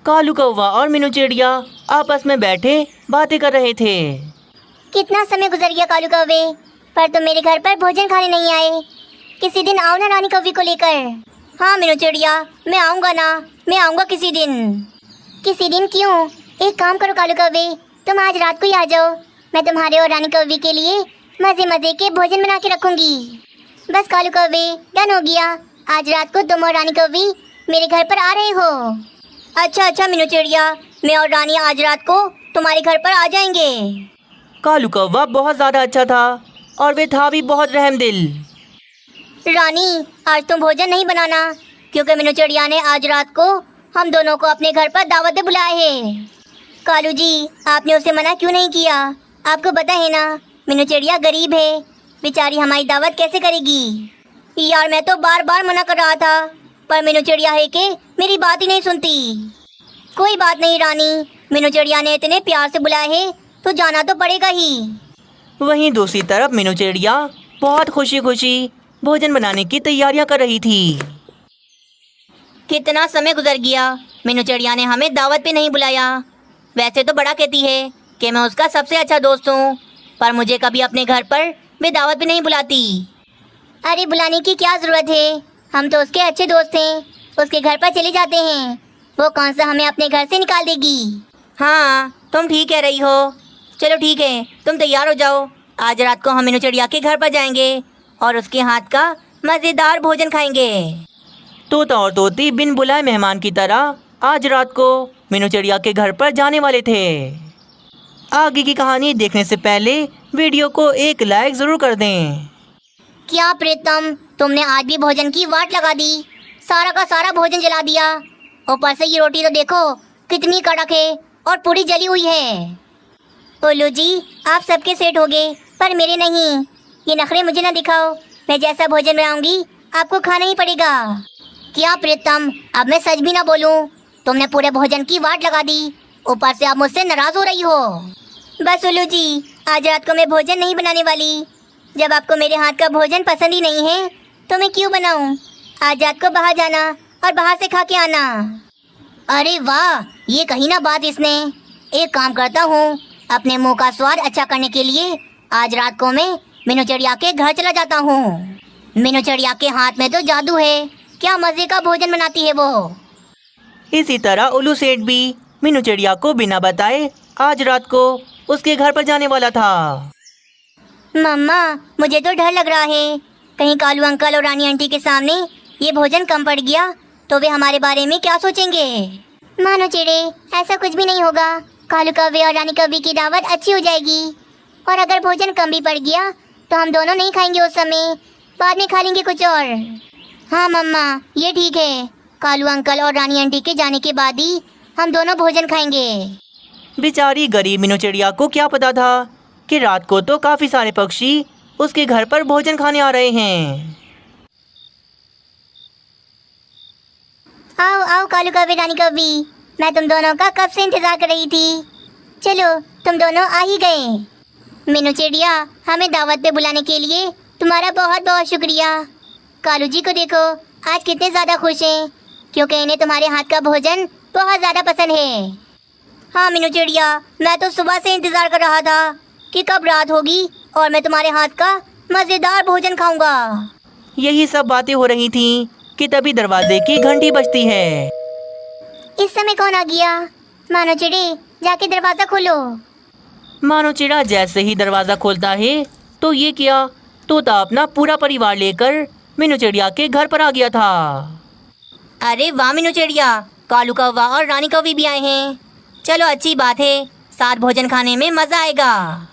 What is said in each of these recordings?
कालू कौवा और मीनू चिड़िया आपस में बैठे बातें कर रहे थे। कितना समय गुजर गया कालू कौवे, पर तुम मेरे घर पर भोजन खाने नहीं आए। किसी दिन आओ ना रानी कौवी को लेकर। हाँ मीनू चिड़िया, मैं आऊँगा ना, मैं आऊँगा किसी दिन। किसी दिन क्यों? एक काम करो कालू कौवे, तुम आज रात को ही आ जाओ। मैं तुम्हारे और रानी कौवी के लिए मजे मजे के भोजन बना के रखूंगी। बस कालू कौवे, डन हो गया। आज रात को तुम और रानी कौवी मेरे घर पर आ रहे हो। अच्छा मीनू चिड़िया, मैं और रानी आज रात को तुम्हारे घर पर आ जाएंगे। कालू कौवा बहुत ज्यादा अच्छा था और वे था भी बहुत रहमदिल। रानी, आज तुम भोजन नहीं बनाना, क्योंकि मीनू चिड़िया ने आज रात को हम दोनों को अपने घर पर दावत पे बुलाया है। कालू जी, आपने उसे मना क्यों नहीं किया? आपको पता है ना, मीनू चिड़िया गरीब है, बेचारी हमारी दावत कैसे करेगी? यार मैं तो बार बार मना कर रहा था, पर मीनू चिड़िया है कि मेरी बात ही नहीं सुनती। कोई बात नहीं रानी, मीनू चिड़िया ने इतने प्यार से बुलाया है तो जाना तो पड़ेगा ही। वहीं दूसरी तरफ मीनू चिड़िया बहुत खुशी खुशी भोजन बनाने की तैयारियां कर रही थी। कितना समय गुजर गया, मीनू चिड़िया ने हमें दावत पे नहीं बुलाया। वैसे तो बड़ा कहती है कि मैं उसका सबसे अच्छा दोस्त हूँ, पर मुझे कभी अपने घर पर वे दावत पे नहीं बुलाती। अरे बुलाने की क्या ज़रूरत है, हम तो उसके अच्छे दोस्त हैं। उसके घर पर चले जाते हैं, वो कौन सा हमें अपने घर से निकाल देगी। हाँ, तुम ठीक कह रही हो। चलो ठीक है, तुम तैयार हो जाओ। आज रात को हम मीनू चिड़िया के घर पर जाएंगे और उसके हाथ का मज़ेदार भोजन खाएंगे। तोता और तोती बिन बुलाए मेहमान की तरह आज रात को मीनू चिड़िया के घर पर जाने वाले थे। आगे की कहानी देखने से पहले वीडियो को एक लाइक ज़रूर कर दें। क्या प्रीतम, तुमने आज भी भोजन की वाट लगा दी, सारा का सारा भोजन जला दिया। ऊपर से ये रोटी तो देखो कितनी कड़क है और पूरी जली हुई है। ओलू जी, आप सबके सेट हो गए, पर मेरे नहीं। ये नखरे मुझे ना दिखाओ, मैं जैसा भोजन बनाऊंगी आपको खाना ही पड़ेगा। क्या प्रीतम, अब मैं सच भी ना बोलूं, तुमने पूरे भोजन की वाट लगा दी, ऊपर से आप मुझसे नाराज हो रही हो। बस ओलू जी, आज रात को मैं भोजन नहीं बनाने वाली। जब आपको मेरे हाथ का भोजन पसंद ही नहीं है तो मैं क्यों बनाऊं? आज रात को बाहर जाना और बाहर से खा के आना। अरे वाह, ये कही ना बात इसने। एक काम करता हूँ, अपने मुंह का स्वाद अच्छा करने के लिए आज रात को मैं मीनू चिड़िया के घर चला जाता हूँ। मीनू चिड़िया के हाथ में तो जादू है, क्या मजे का भोजन बनाती है वो। इसी तरह उल्लू सेठ भी मीनू चिड़िया को बिना बताए आज रात को उसके घर पर जाने वाला था। मम्मा, मुझे तो डर लग रहा है, कहीं कालू अंकल और रानी आंटी के सामने ये भोजन कम पड़ गया तो वे हमारे बारे में क्या सोचेंगे। मानो चिड़े, ऐसा कुछ भी नहीं होगा। कालू कौवे और रानी कौवी की दावत अच्छी हो जाएगी, और अगर भोजन कम भी पड़ गया तो हम दोनों नहीं खाएंगे उस समय, बाद में खा लेंगे कुछ और। हाँ मम्मा, ये ठीक है, कालू अंकल और रानी आंटी के जाने के बाद ही हम दोनों भोजन खाएंगे। बेचारी गरीब मीनू चिड़िया को क्या पता था कि रात को तो काफी सारे पक्षी उसके घर पर भोजन खाने आ रहे हैं। आओ आओ कालू कौवे रानी कौवी, मैं तुम दोनों का कब से इंतजार कर रही थी। चलो, तुम दोनों आ ही गए। मीनू चिड़िया, हमें दावत पे बुलाने के लिए तुम्हारा बहुत बहुत शुक्रिया। कालू जी को देखो, आज कितने ज़्यादा खुश हैं, क्योंकि इन्हें तुम्हारे हाथ का भोजन बहुत ज़्यादा पसंद है। हाँ मीनू चिड़िया, मैं तो सुबह से इंतज़ार कर रहा था कि कब रात होगी और मैं तुम्हारे हाथ का मज़ेदार भोजन खाऊंगा। यही सब बातें हो रही थीं कि तभी दरवाजे की घंटी बजती है। इस समय कौन आ गया? मानो चिड़े, जाके दरवाज़ा खोलो। मानो चिड़ा जैसे ही दरवाजा खोलता है तो ये क्या, तोता अपना पूरा परिवार लेकर मीनू चिड़िया के घर पर आ गया था। अरे वाह मीनू चिड़िया, कालू कौवा और रानी कौवी भी आए हैं। चलो अच्छी बात है, साथ भोजन खाने में मज़ा आएगा।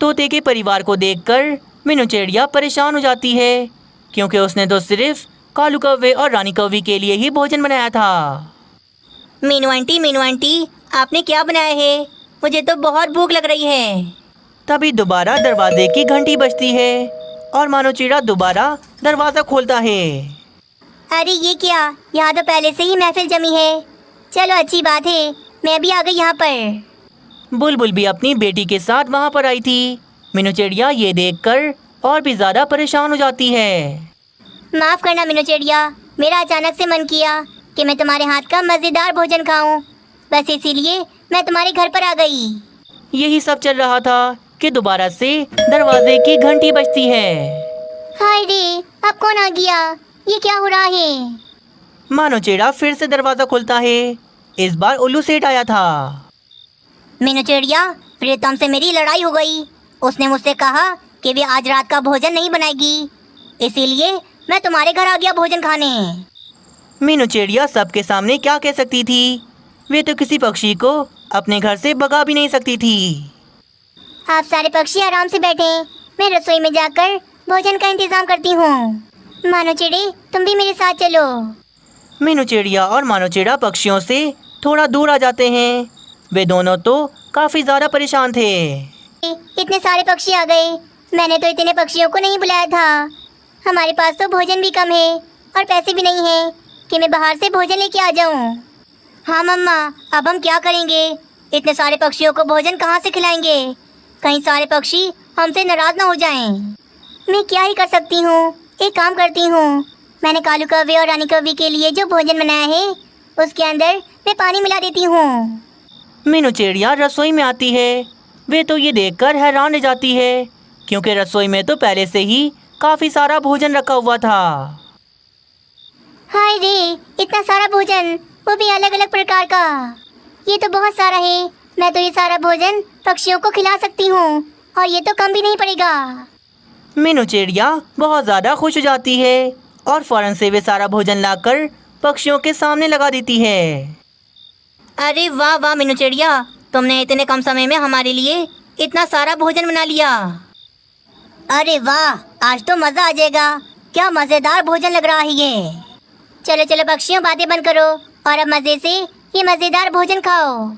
तोते के परिवार को देखकर मीनू चिड़िया परेशान हो जाती है, क्योंकि उसने तो सिर्फ कालू कौवे और रानी कौवी के लिए ही भोजन बनाया था। मीनू आंटी, आपने क्या बनाया है? मुझे तो बहुत भूख लग रही है। तभी दोबारा दरवाजे की घंटी बजती है और मानो चिड़ा दोबारा दरवाज़ा खोलता है। अरे ये क्या, यहाँ तो पहले से ही महफिल जमी है। चलो अच्छी बात है, मैं भी आ गई यहाँ पर। बुलबुल भी अपनी बेटी के साथ वहाँ पर आई थी। मीनू चिड़िया ये देखकर और भी ज़्यादा परेशान हो जाती है। माफ़ करना मीनू चिड़िया, मेरा अचानक से मन किया कि मैं तुम्हारे हाथ का मजेदार भोजन खाऊं। बस इसीलिए मैं तुम्हारे घर पर आ गई। यही सब चल रहा था कि दोबारा से दरवाजे की घंटी बजती है। हाय रे, अब कौन आ गया? ये क्या हो रहा है? मानो चेड़ा फिर से दरवाजा खुलता है। इस बार उल्लू सेठ आया था। मीनू चिड़िया, प्रीतम से मेरी लड़ाई हो गई। उसने मुझसे कहा कि वे आज रात का भोजन नहीं बनाएगी, इसीलिए मैं तुम्हारे घर आ गया भोजन खाने। मीनू चिड़िया सबके सामने क्या कह सकती थी? वे तो किसी पक्षी को अपने घर से भगा भी नहीं सकती थी। आप सारे पक्षी आराम से बैठे, मैं रसोई में जाकर भोजन का इंतजाम करती हूँ। मानो चिड़ी, तुम भी मेरे साथ चलो। मीनू चिड़िया और मानो चिड़ा पक्षियों से थोड़ा दूर आ जाते हैं। वे दोनों तो काफी ज्यादा परेशान थे। इतने सारे पक्षी आ गए, मैंने तो इतने पक्षियों को नहीं बुलाया था। हमारे पास तो भोजन भी कम है और पैसे भी नहीं हैं कि मैं बाहर से भोजन लेके आ जाऊँ। हाँ मम्मा, अब हम क्या करेंगे? इतने सारे पक्षियों को भोजन कहाँ से खिलाएंगे? कहीं सारे पक्षी हमसे नाराज ना हो जाएं। मैं क्या ही कर सकती हूँ, एक काम करती हूँ। मैंने कालू कौवे और रानी कौवी के लिए जो भोजन बनाया है उसके अंदर मैं पानी मिला देती हूँ। मीनू चिड़िया रसोई में आती है। वे तो ये देखकर हैरान रह जाती है, क्योंकि रसोई में तो पहले से ही काफी सारा भोजन रखा हुआ था। हाय रे, इतना सारा भोजन, वो भी अलग अलग प्रकार का। ये तो बहुत सारा है। मैं तो ये सारा भोजन पक्षियों को खिला सकती हूँ और ये तो कम भी नहीं पड़ेगा। मीनू चिड़िया बहुत ज़्यादा खुश हो जाती है और फौरन से वे सारा भोजन लाकर पक्षियों के सामने लगा देती है। अरे वाह वाह मीनू चिड़िया, तुमने इतने कम समय में हमारे लिए इतना सारा भोजन बना लिया। अरे वाह, आज तो मज़ा आ जाएगा। क्या मज़ेदार भोजन लग रहा है ये। चलो चलो पक्षियों, बातें बंद करो और अब मज़े से ये मज़ेदार भोजन खाओ।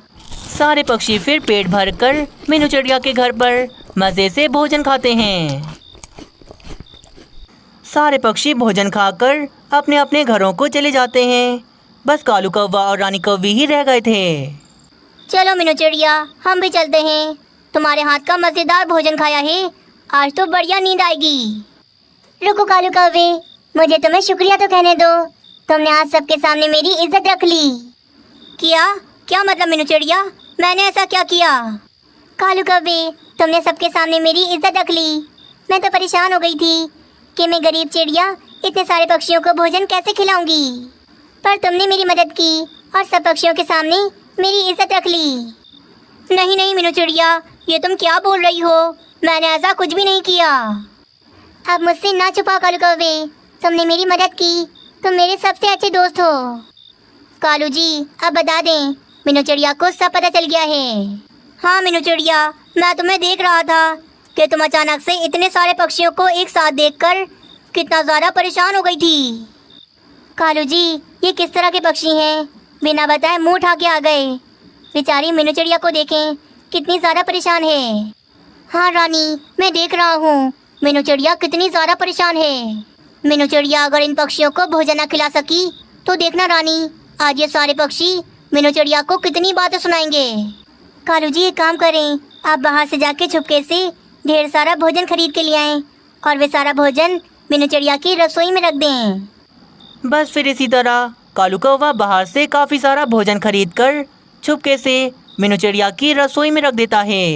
सारे पक्षी फिर पेट भरकर मीनू चिड़िया के घर पर मज़े से भोजन खाते हैं। सारे पक्षी भोजन खाकर अपने अपने घरों को चले जाते हैं। बस कालू कौवा और रानी कौवी ही रह गए थे। चलो मीनू चिड़िया, हम भी चलते हैं। तुम्हारे हाथ का मज़ेदार भोजन खाया है, आज तो बढ़िया नींद आएगी। रुको कालू कौवे, मुझे तुम्हें शुक्रिया तो कहने दो। तुमने आज सबके सामने मेरी इज्जत रख ली। क्या मतलब मीनू चिड़िया? मैंने ऐसा क्या किया? कालू कौवे, तुमने सबके सामने मेरी इज्जत रख ली। मैं तो परेशान हो गई थी कि मैं गरीब चिड़िया इतने सारे पक्षियों को भोजन कैसे खिलाऊंगी, पर तुमने मेरी मदद की और सब पक्षियों के सामने मेरी इज्जत रख ली। नहीं नहीं मीनू चिड़िया, ये तुम क्या बोल रही हो? मैंने ऐसा कुछ भी नहीं किया। अब मुझसे ना छुपाओ कालू कौवे, तुमने मेरी मदद की। तुम मेरे सबसे अच्छे दोस्त हो। कालू जी, अब बता दें, मीनू चिड़िया को सब पता चल गया है। हाँ मीनू चिड़िया, मैं तुम्हें देख रहा था कि तुम अचानक से इतने सारे पक्षियों को एक साथ देखकर कितना ज़्यादा परेशान हो गई थी। कालू जी, ये किस तरह के पक्षी हैं? बिना बताए मुंह उठा के आ गए। बेचारी मीनू चिड़िया को देखें, कितनी ज़्यादा परेशान है। हाँ रानी, मैं देख रहा हूँ मीनू चिड़िया कितनी ज़्यादा परेशान है। मीनू चिड़िया अगर इन पक्षियों को भोजन न खिला सकी तो देखना रानी, आज ये सारे पक्षी मीनू चिड़िया को कितनी बातें सुनाएंगे। कालू जी, एक काम करें, आप बाहर से जाके छुपके से ढेर सारा भोजन खरीद के ले आएं और वे सारा भोजन मीनू चिड़िया की रसोई में रख दें। बस फिर इसी तरह कालू कौवा बाहर से काफ़ी सारा भोजन खरीदकर छुपके से मीनू चिड़िया की रसोई में रख देता है।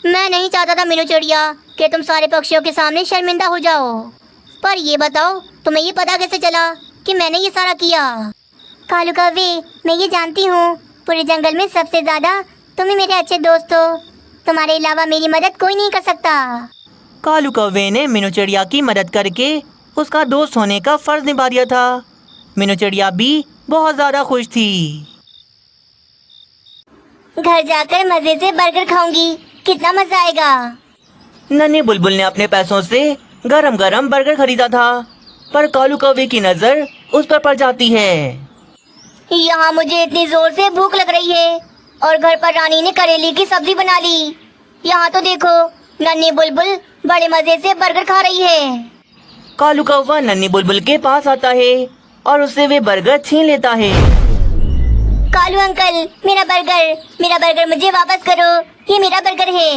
मैं नहीं चाहता था मीनू चिड़िया कि तुम सारे पक्षियों के सामने शर्मिंदा हो जाओ, पर ये बताओ, तुम्हें ये पता कैसे चला कि मैंने ये सारा किया? कालू कौवे, मैं ये जानती हूँ, पूरे जंगल में सबसे ज़्यादा तुम ही मेरे अच्छे दोस्त हो। तुम्हारे अलावा मेरी मदद कोई नहीं कर सकता। कालू कौवे ने मीनू चिड़िया की मदद करके उसका दोस्त होने का फर्ज निभा दिया था। मीनू चिड़िया भी बहुत ज़्यादा खुश थी। घर जाकर मज़े से बर्गर खाऊंगी, कितना मज़ा आएगा। नन्ही बुलबुल ने अपने पैसों से गरम गरम बर्गर खरीदा था, पर कालू कौवे की नज़र उस पर पड़ जाती है। यहाँ मुझे इतनी जोर से भूख लग रही है और घर पर रानी ने करेले की सब्जी बना ली। यहाँ तो देखो, नन्ही बुलबुल बड़े मजे से बर्गर खा रही है। कालू कौवा नन्ही बुलबुल के पास आता है और उससे वे बर्गर छीन लेता है। कालू अंकल, मेरा बर्गर मुझे वापस करो, ये मेरा बर्गर है।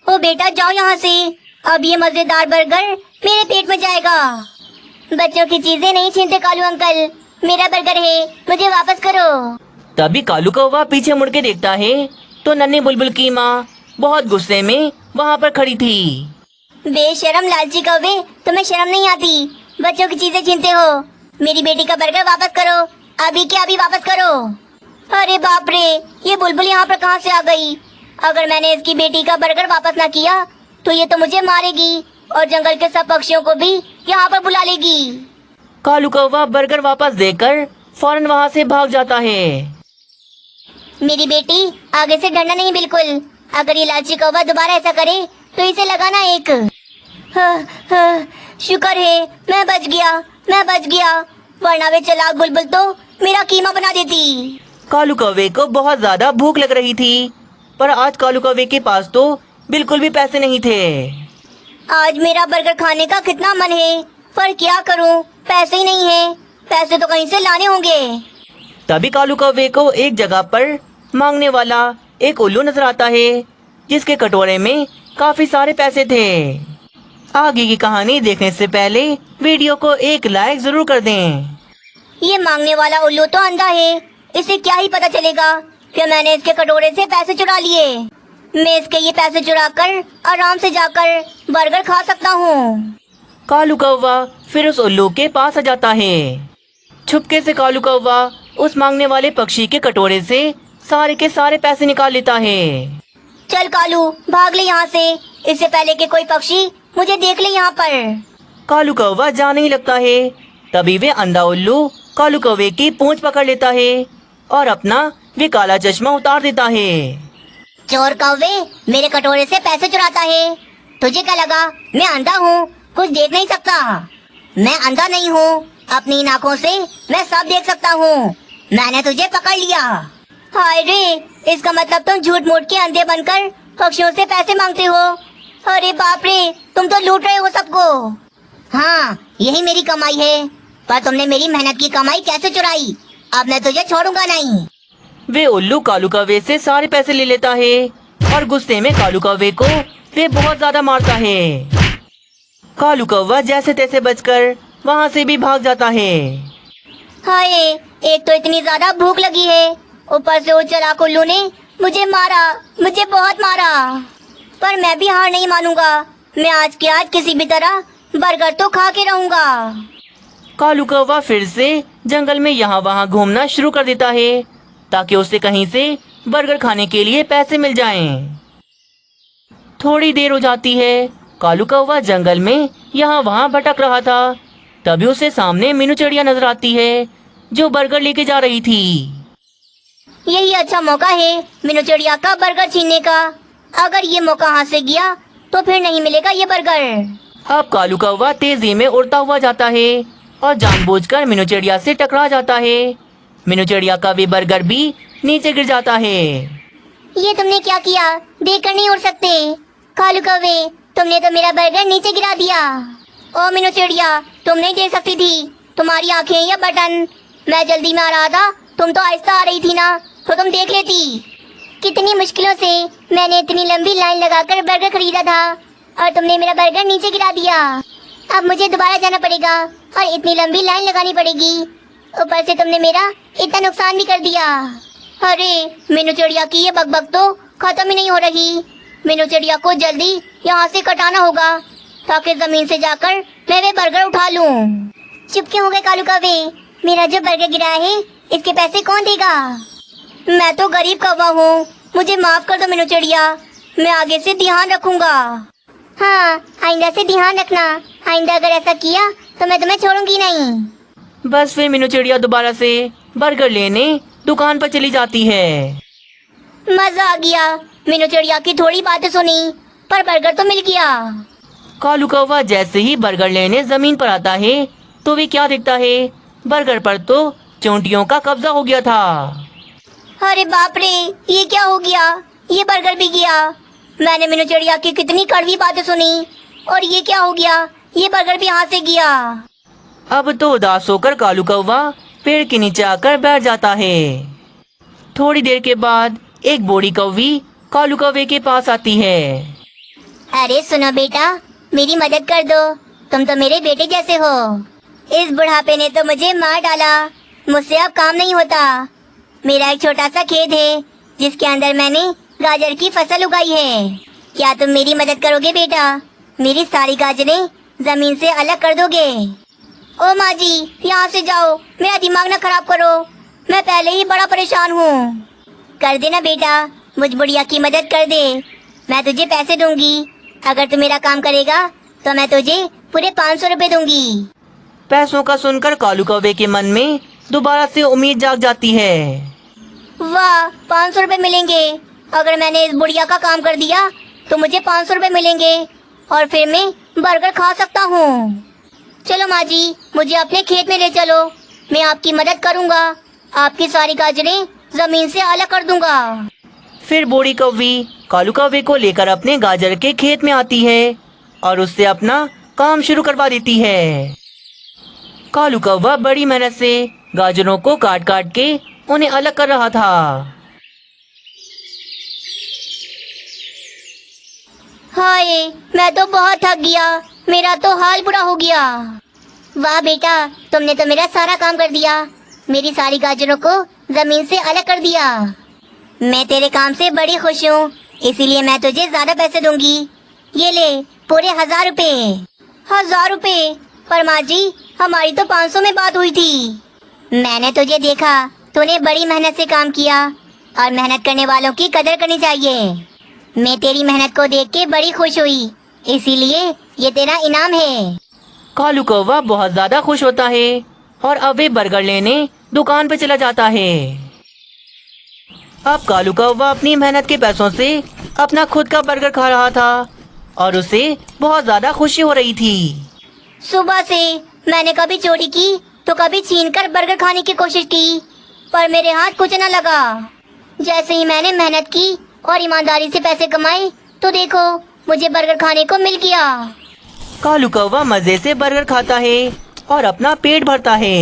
ओ बेटा, जाओ यहाँ से, अब ये मजेदार बर्गर मेरे पेट में जाएगा। बच्चों की चीजें नहीं छीनते कालू अंकल, मेरा बर्गर है, मुझे वापस करो। तभी कालू कौवा पीछे मुड़ के देखता है तो नन्ही बुलबुल की माँ बहुत गुस्से में वहाँ पर खड़ी थी। बेशरम लालची कौवे, तुम्हें शर्म नहीं आती? बच्चों की चीजें छीनते हो। मेरी बेटी का बर्गर वापस करो, अभी के अभी वापस करो। अरे बाप रे, ये बुलबुल यहाँ पर कहाँ से आ गई? अगर मैंने इसकी बेटी का बर्गर वापस ना किया तो ये तो मुझे मारेगी और जंगल के सब पक्षियों को भी यहाँ पर बुला लेगी। कालू कौवा बर्गर वापस देकर फौरन वहाँ से भाग जाता है। मेरी बेटी, आगे से डरना नहीं बिल्कुल। अगर ये लालची कौवा दोबारा ऐसा करे तो इसे लगाना एक। शुक्र है मैं बच गया, वरना वे चालाक बुलबुल तो मेरा कीमा बना देती। कालू कौवे को बहुत ज्यादा भूख लग रही थी, पर आज कालू कौवे के पास तो बिल्कुल भी पैसे नहीं थे। आज मेरा बर्गर खाने का कितना मन है, पर क्या करूं, पैसे ही नहीं है। पैसे तो कहीं से लाने होंगे। तभी कालू कौवे को एक जगह पर मांगने वाला एक उल्लू नजर आता है, जिसके कटोरे में काफी सारे पैसे थे। आगे की कहानी देखने से पहले वीडियो को एक लाइक जरूर कर दें। ये मांगने वाला उल्लू तो अंधा है, इसे क्या ही पता चलेगा कि मैंने इसके कटोरे से पैसे चुरा लिए। मैं इसके ये पैसे चुराकर आराम से जाकर बर्गर खा सकता हूँ। कालू कौवा फिर उस उल्लू के पास आ जाता है। छुपके से कालू कौवा उस मांगने वाले पक्षी के कटोरे से सारे के सारे पैसे निकाल लेता है। चल कालू, भाग ले यहाँ से, इससे पहले कि कोई पक्षी मुझे देख ले यहाँ पर। कालू कौवा जाने ही लगता है। तभी वे अंधा उल्लू कालू कौवे की पूंछ पकड़ लेता है और अपना वे काला चश्मा उतार देता है। चोर कौवे, मेरे कटोरे से पैसे चुराता है। तुझे क्या लगा मैं अंधा हूँ, कुछ देख नहीं सकता? मैं अंधा नहीं हूँ, अपनी आँखों से मैं सब देख सकता हूँ। मैंने तुझे पकड़ लिया। हाय रे, इसका मतलब तुम झूठ मूठ के अंधे बनकर पक्षियों से पैसे मांगते हो। अरे बाप रे, तुम तो लूट रहे हो सबको। हाँ, यही मेरी कमाई है, पर तुमने मेरी मेहनत की कमाई कैसे चुराई? अब मैं तुझे छोड़ूंगा नहीं। वे उल्लू कालू कौवे से सारे पैसे ले लेता है और गुस्से में कालू कौवे को वे बहुत ज्यादा मारता है। कालू कौवा जैसे तैसे बचकर वहाँ से भी भाग जाता है। हाय, एक तो इतनी ज्यादा भूख लगी है, ऊपर से वो चालाक उल्लू ने मुझे बहुत मारा। पर मैं भी हार नहीं मानूंगा। मैं आज के आज किसी भी तरह बर्गर तो खा के रहूंगा। कालू कौवा फिर से जंगल में यहाँ वहाँ घूमना शुरू कर देता है ताकि उसे कहीं से बर्गर खाने के लिए पैसे मिल जाएं। थोड़ी देर हो जाती है। कालू कौवा जंगल में यहाँ वहाँ भटक रहा था। तभी उसे सामने मीनू चिड़िया नजर आती है, जो बर्गर लेके जा रही थी। यही अच्छा मौका है मीनू चिड़िया का बर्गर छीनने का। अगर ये मौका हाथ से गया तो फिर नहीं मिलेगा ये बर्गर। अब कालू कौवा तेजी में उड़ता हुआ जाता है और जानबूझकर मीनू चिड़िया से टकरा जाता है। मीनू चिड़िया का भी बर्गर भी नीचे गिर जाता है। ये तुमने क्या किया? देखकर नहीं उड़ सकते। कालू कौवे, तुमने तो मेरा बर्गर नीचे गिरा दिया। ओ मीनू चिड़िया, तुम नहीं देख सकती थी, तुम्हारी आंखें या बटन। मैं जल्दी में आ रहा था, तुम तो आहिस्ता आ रही थी ना, तो तुम देख लेती। कितनी मुश्किलों से मैंने इतनी लंबी लाइन लगाकर बर्गर खरीदा था और तुमने मेरा बर्गर नीचे गिरा दिया। अब मुझे दोबारा जाना पड़ेगा और इतनी लंबी लाइन लगानी पड़ेगी। ऊपर से तुमने मेरा इतना नुकसान भी कर दिया। अरे मीनू चिड़िया की ये बकबक तो खत्म ही नहीं हो रही। मीनू चिड़िया को जल्दी यहाँ से कटाना होगा ताकि जमीन से जाकर मैं वे बर्गर उठा लूं। चुप क्यों हो गए कालू कौवे? मेरा जो बर्गर गिरा है इसके पैसे कौन देगा? मैं तो गरीब कौवा हूँ, मुझे माफ कर दो मीनू चिड़िया। मैं आगे से ध्यान रखूंगा। हाँ, आइंदा से ध्यान रखना। आइंदा अगर ऐसा किया तो मैं तुम्हें छोड़ूंगी नहीं। बस फिर मीनू चिड़िया दोबारा से बर्गर लेने दुकान पर चली जाती है। मजा आ गया, मीनू चिड़िया की थोड़ी बातें सुनी पर बर्गर तो मिल गया। कालू कौवा जैसे ही बर्गर लेने जमीन पर आता है तो वे क्या दिखता है, बर्गर पर तो चोंटियों का कब्जा हो गया था। अरे बाप रे, ये क्या हो गया? ये बर्गर भी गया। मैंने मीनू चिड़िया की कितनी कड़वी बातें सुनी और ये क्या हो गया? ये बर्गर भी हाथ से गया। अब तो उदास होकर कालू कौवा पेड़ के नीचे आकर बैठ जाता है। थोड़ी देर के बाद एक बूढ़ी कौवी कालू कौवे के पास आती है। अरे सुनो बेटा, मेरी मदद कर दो, तुम तो मेरे बेटे जैसे हो। इस बुढ़ापे ने तो मुझे मार डाला। मुझसे अब काम नहीं होता। मेरा एक छोटा सा खेत है जिसके अंदर मैंने गाजर की फसल उगाई है। क्या तुम मेरी मदद करोगे बेटा? मेरी सारी गाजरें जमीन से अलग कर दोगे? ओ माँ जी, यहाँ से जाओ, मेरा दिमाग ना खराब करो, मैं पहले ही बड़ा परेशान हूँ। कर देना बेटा, मुझ बुढ़िया की मदद कर दे, मैं तुझे पैसे दूंगी। अगर तू मेरा काम करेगा तो मैं तुझे पूरे 500 रुपए दूंगी। पैसों का सुनकर कालू कौवे के मन में दोबारा से उम्मीद जाग जाती है। वाह, 500 रुपए मिलेंगे। अगर मैंने इस बुढ़िया का काम कर दिया तो मुझे 500 रुपए मिलेंगे और फिर मैं बर्गर खा सकता हूँ। चलो माँ जी, मुझे अपने खेत में ले चलो, मैं आपकी मदद करूँगा, आपकी सारी गाजरें जमीन से अलग कर दूंगा। फिर बूढ़ी कौवी कालू कौवे को लेकर अपने गाजर के खेत में आती है और उससे अपना काम शुरू करवा देती है। कालू कौवा बड़ी मेहनत से गाजरों को काट काट के उन्हें अलग कर रहा था। हाय, मैं तो बहुत थक गया, मेरा तो हाल बुरा हो गया। वाह बेटा, तुमने तो मेरा सारा काम कर दिया, मेरी सारी गाजरों को जमीन से अलग कर दिया। मैं तेरे काम से बड़ी खुश हूँ, इसीलिए मैं तुझे ज्यादा पैसे दूंगी। ये ले, पूरे 1000 रुपए। 1000 रुपए? पर माँ जी, हमारी तो 500 में बात हुई थी। मैंने तुझे देखा, तूने बड़ी मेहनत से काम किया और मेहनत करने वालों की कदर करनी चाहिए। मैं तेरी मेहनत को देख के बड़ी खुश हुई, इसीलिए ये तेरा इनाम है। कालू कौवा बहुत ज्यादा खुश होता है और अब वे बर्गर लेने दुकान पे चला जाता है। अब कालू कौवा अपनी मेहनत के पैसों से अपना खुद का बर्गर खा रहा था और उसे बहुत ज्यादा खुशी हो रही थी। सुबह से मैंने कभी चोरी की तो कभी छीनकर बर्गर खाने की कोशिश की, पर मेरे हाथ कुछ न लगा। जैसे ही मैंने मेहनत की और ईमानदारी से पैसे कमाए तो देखो, मुझे बर्गर खाने को मिल गया। कालू कौवा मजे से बर्गर खाता है और अपना पेट भरता है।